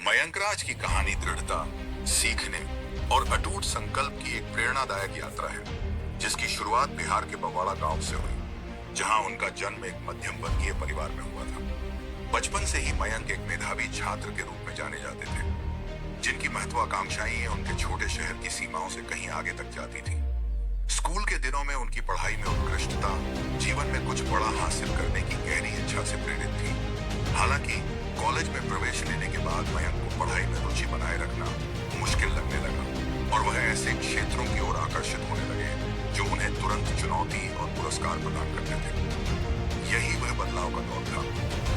मयंक राज की कहानी दृढ़ता, सीखने और अटूट संकल्प की एक प्रेरणादायक यात्रा है, जिसकी शुरुआत बिहार के बगवाड़ा गांव से हुई, जहां उनका जन्म एक मध्यम वर्गीय परिवार में हुआ था। बचपन से ही मयंक एक मेधावी छात्र के रूप में जाने जाते थे, जिनकी महत्वाकांक्षाएं उनके छोटे शहर की सीमाओं से कहीं आगे तक जाती थी। स्कूल के दिनों में उनकी पढ़ाई में उत्कृष्टता जीवन में कुछ बड़ा हासिल करने की गहरी इच्छा से प्रेरित थी। हालांकि कॉलेज में प्रवेश लेने के बाद मयंक को पढ़ाई में रुचि बनाए रखना मुश्किल लगने लगा और वह ऐसे क्षेत्रों की ओर आकर्षित होने लगे जो उन्हें तुरंत चुनौती और पुरस्कार प्रदान करते थे। यही वह बदलाव का दौर था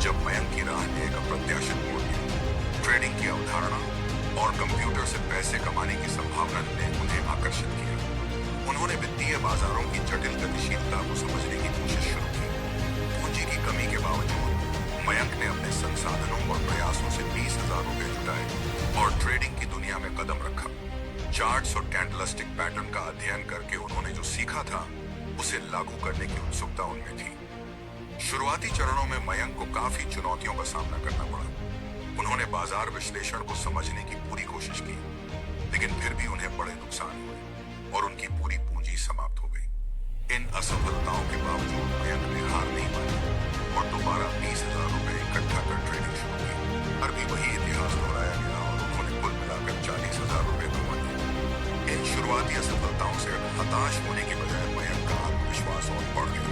जब मयंक की राह ने एक अप्रत्याशित मोड़ लिया। ट्रेडिंग की अवधारणा और कंप्यूटर से पैसे कमाने की संभावना ने उन्हें आकर्षित किया। उन्होंने वित्तीय बाजारों की जटिल गतिशीलता को समझने की कोशिश शुरू की। पूंजी की कमी के बावजूद मयंक ने अपने संसाधनों और प्रयासों से 20,000 रुपए जुटाए और ट्रेडिंग की दुनिया में कदम रखा। चार्ट्स और कैंडलस्टिक पैटर्न का अध्ययन करके उन्होंने जो सीखा था उसे लागू करने की उत्सुकता उनमें थी। शुरुआती चरणों में मयंक को काफी चुनौतियों का सामना करना पड़ा। उन्होंने बाजार विश्लेषण को समझने की पूरी कोशिश की, लेकिन फिर भी उन्हें बड़े नुकसान हुए और उनकी पूरी पूंजी समाप्त हो गई। इन असफलताओं के बावजूद मयंक ने हार नहीं मानी और दोबारा 20,000 रुपए इकट्ठा कर ट्रेडिंग शुरू की। हर भी वही इतिहास दोहराया गया और उन्होंने कुल मिलाकर 40,000 रुपए कमा लिए। इन शुरुआती असफलताओं से हताश होने के बजाय मयंक का आत्मविश्वास और बढ़ गया।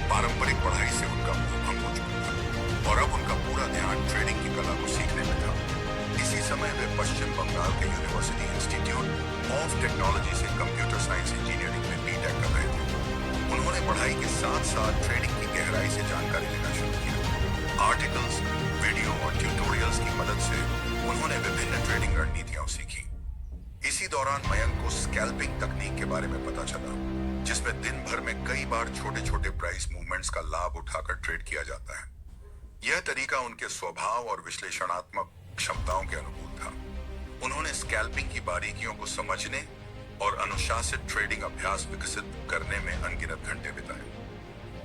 पारंपरिक पढ़ाई से उनका मुंह भंग हो चुका था और अब उनका पूरा ध्यान ट्रेडिंग की कला को सीखने में था। इसी समय वे पश्चिम बंगाल के यूनिवर्सिटी इंस्टीट्यूट ऑफ टेक्नोलॉजी से कंप्यूटर साइंस इंजीनियरिंग में बीटेक कर रहे थे। उन्होंने पढ़ाई के साथ साथ ट्रेडिंग की गहराई से जानकारी लेना शुरू किया। आर्टिकल्स, वीडियो और ट्यूटोरियल्स की मदद से उन्होंने विभिन्न ट्रेडिंग रणनीतियां सीखी। इसी दौरान मयंक को स्कैल्पिंग तकनीक के बारे में पता चला, जिसमें दिन भर में कई बार छोटे छोटे प्राइस मूवमेंट्स का लाभ उठाकर ट्रेड किया जाता है। यह तरीका उनके स्वभाव और विश्लेषणात्मक क्षमताओं के अनुकूल था। उन्होंने स्कैल्पिंग की बारीकियों को समझने और अनुशासित ट्रेडिंग अभ्यास विकसित करने में अनगिनत घंटे बिताए।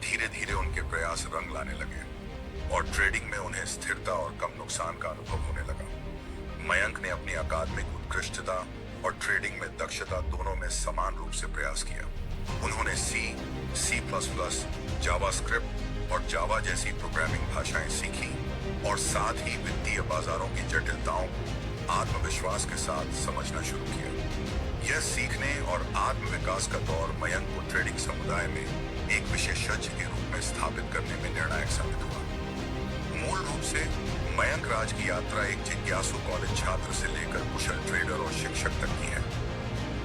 धीरे धीरे उनके प्रयास रंग लाने लगे और ट्रेडिंग में उन्हें स्थिरता और कम नुकसान का अनुभव होने लगा। मयंक ने अपनी अकादमिक उत्कृष्टता और ट्रेडिंग में दक्षता दोनों में समान रूप से प्रयास किया। उन्होंने C++, जावास्क्रिप्ट और जावा जैसी प्रोग्रामिंग भाषाएं सीखी और साथ ही वित्तीय बाजारों की जटिलताओं को आत्मविश्वास के साथ समझना शुरू किया। यह सीखने और आत्मविकास का दौर मयंक को ट्रेडिंग समुदाय में एक विशेषज्ञ के रूप में स्थापित करने में निर्णायक साबित हुआ। मूल रूप से मयंक राज की यात्रा एक जिज्ञासु कॉलेज छात्र से लेकर कुशल ट्रेडर और शिक्षक तक की है,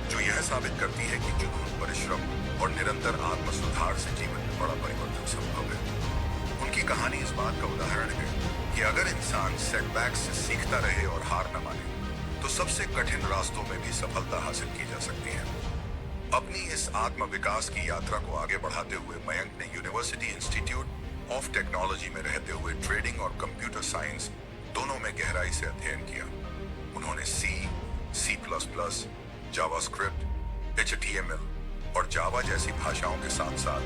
जो यह साबित करती है कि जुनून, परिश्रम और निरंतर आत्म सुधार से जीवन में बड़ा परिवर्तन संभव है। उनकी कहानी इस बात का उदाहरण है कि अगर इंसान सेटबैक्स से सीखता रहे और हार न माने तो सबसे कठिन रास्तों में भी सफलता हासिल की जा सकती है। अपनी इस आत्म विकास की यात्रा को आगे बढ़ाते हुए मयंक ने यूनिवर्सिटी इंस्टीट्यूट ऑफ टेक्नोलॉजी में रहते हुए ट्रेडिंग और कंप्यूटर साइंस दोनों में गहराई से अध्ययन किया। उन्होंने C++, जावास्क्रिप्ट, HTML और जावा जैसी भाषाओं के साथ साथ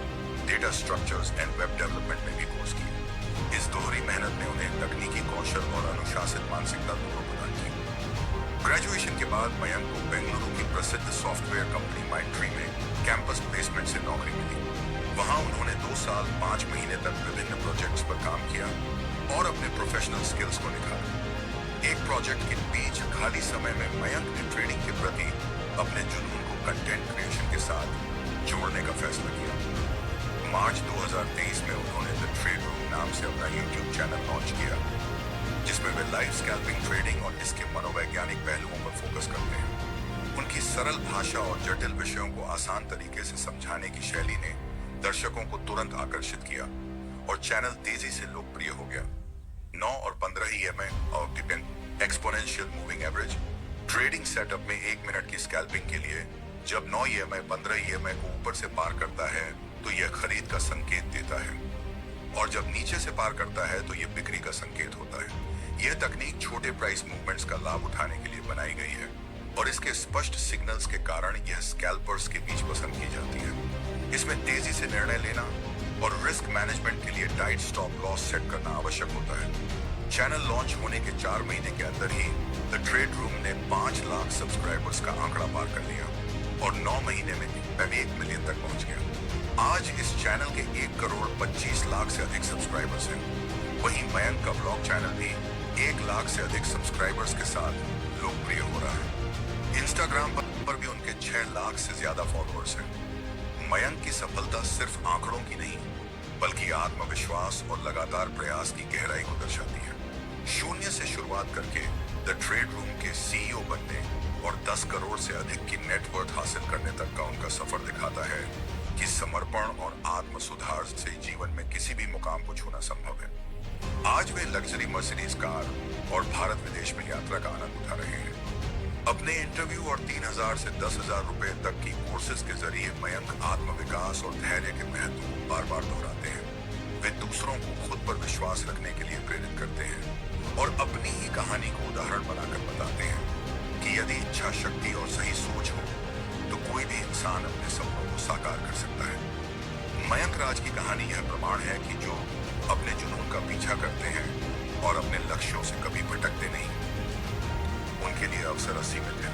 data structures and web development में भी कोर्स किए। इस दोहरी मेहनत ने उन्हें तकनीकी कौशल और अनुशासित मानसिकता दोनों प्रदान की। ग्रेजुएशन के बाद मयंक को बेंगलुरु की प्रसिद्ध सॉफ्टवेयर कंपनी माइंडट्री में कैंपस प्लेसमेंट से नौकरी मिली। वहां उन्होंने 2 साल 5 महीने तक विभिन्न प्रोजेक्ट्स पर काम किया और अपने प्रोफेशनल स्किल्स को निखारा। एक प्रोजेक्ट के बीच खाली समय में मयंक ने ट्रेडिंग के प्रति अपने जुनून को कंटेंट क्रिएशन के साथ जोड़ने का फैसला किया। मार्च 2023 में उन्होंने द ट्रेड रूम नाम से अपना YouTube चैनल लॉन्च किया, जिसमें वे लाइव स्कैल्पिंग ट्रेडिंग और इसके मनोवैज्ञानिक पहलुओं पर फोकस करते हैं। उनकी सरल भाषा और जटिल विषयों को आसान तरीके से समझाने की शैली ने दर्शकों को तुरंत आकर्षित किया और चैनल तेजी से लोकप्रिय हो गया। 9 और 15 EMI और depend exponential moving average trading setup में 1 मिनट की स्कैल्पिंग के लिए जब 9 EMI 15 EMI को ऊपर से पार करता है तो यह खरीद का संकेत देता है और जब नीचे से पार करता है तो यह बिक्री का संकेत होता है। यह तकनीक छोटे प्राइस मूवमेंट्स का लाभ उठाने के लिए बनाई गई है और इसके स्पष्ट सिग्नल्स के कारण यह स्कैल्पर्स के बीच पसंद की जाती है। इसमें तेजी से निर्णय लेना और रिस्क मैनेजमेंट के लिए टाइट स्टॉप लॉस सेट करना आवश्यक होता है। चैनल लॉन्च होने के 4 महीने के अंदर ही द ट्रेड रूम ने 5 लाख सब्सक्राइबर्स का आंकड़ा पार कर लिया और 9 महीने में वह भी 1 मिलियन तक पहुंच गया। आज इस चैनल के 1 करोड़ 25 लाख से अधिक सब्सक्राइबर्स हैं। वहीं मयंक का ब्लॉग चैनल भी 1 लाख से अधिक सब्सक्राइबर्स के साथ लोकप्रिय हो रहा है। इंस्टाग्राम पर भी उनके 6 लाख से ज्यादा फॉलोअर्स हैं। मयंक की सफलता सिर्फ आंकड़ों की नहीं, बल्कि आत्मविश्वास और लगातार प्रयास की गहराई को दर्शाती है। शून्य से शुरुआत करके द ट्रेड रूम के सीईओ बनने और 10 करोड़ से अधिक की नेटवर्थ हासिल करने तक का उनका सफर दिखाता है कि समर्पण और आत्म सुधार से जीवन में किसी भी मुकाम को छूना संभव है। आज वे लग्जरी मर्सिडीज कार और भारत विदेश में यात्रा का आनंद उठा रहे हैं। अपने इंटरव्यू और 3,000 से 10,000 रुपए तक की कोर्सेज के जरिए मयंक आत्मविकास और धैर्य के महत्व को बार बार दोहराते हैं। वे दूसरों को खुद पर विश्वास रखने के लिए प्रेरित करते हैं और अपनी ही कहानी को उदाहरण बनाकर बताते हैं कि यदि इच्छा शक्ति और सही सोच हो तो कोई भी इंसान अपने सपनों को साकार कर सकता है। मयंक राज की कहानी यह प्रमाण है कि जो अपने जुनून का पीछा करते हैं और अपने लक्ष्यों से कभी भटकते नहीं, उनके लिए अवसर असीमित है।